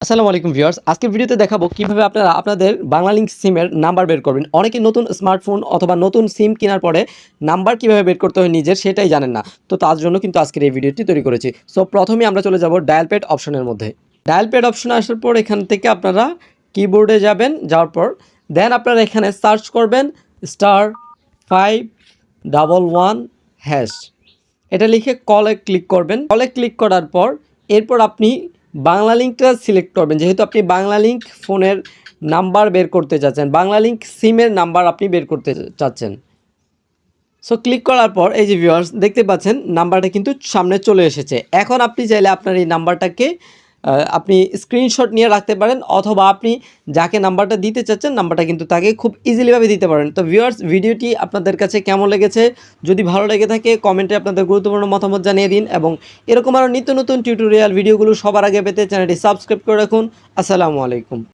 আসসালামু আলাইকুম ভিউয়ার্স, আজকের ভিডিওতে দেখাবো কিভাবে আপনারা আপনাদের বাংলালিংক সিমের নাম্বার বের করবেন। অনেকে নতুন স্মার্টফোন অথবা নতুন সিম কেনার পরে নাম্বার কিভাবে বের করতে হয় নিজের সেটাই জানেন না। তো তার জন্য কিন্তু আজকের এই ভিডিওটি তৈরি করেছি। সো প্রথমেই আমরা চলে যাব ডায়াল প্যাড অপশনের মধ্যে। ডায়াল প্যাড অপশনে আসার পর এখান থেকে আপনারা কিবোর্ডে যাবেন, যাওয়ার পর দেন আপনারা এখানে সার্চ করবেন *511#। এটা লিখে কলে ক্লিক করবেন। কলে ক্লিক করার পর এরপর আপনি বাংলালিংকটা সিলেক্ট করবেন, যেহেতু আপনি বাংলালিংক ফোনের নাম্বার বের করতে চাচ্ছেন, বাংলালিংক সিমের নাম্বার আপনি বের করতে চাচ্ছেন। সো ক্লিক করার পর এই যে ভিউয়ার্স দেখতে পাচ্ছেন নাম্বারটা কিন্তু সামনে চলে এসেছে। এখন আপনি চাইলে আপনার এই নাম্বারটাকে আপনি স্ক্রিনশট নিয়ে রাখতে পারেন, অথবা আপনি যাকে নাম্বারটা দিতে চাচ্ছেন নাম্বারটা কিন্তু তাকে খুব ইজিলিভাবে দিতে পারেন। তো ভিউয়ার্স, ভিডিওটি আপনাদের কাছে কেমন লেগেছে? যদি ভালো লেগে থাকে কমেন্টে আপনাদের গুরুত্বপূর্ণ মতামত জানিয়ে দিন, এবং এরকম আরও নিত্য নতুন টিউটোরিয়াল ভিডিওগুলো সবার আগে পেতে চ্যানেলটি সাবস্ক্রাইব করে রাখুন। আসসালামু আলাইকুম।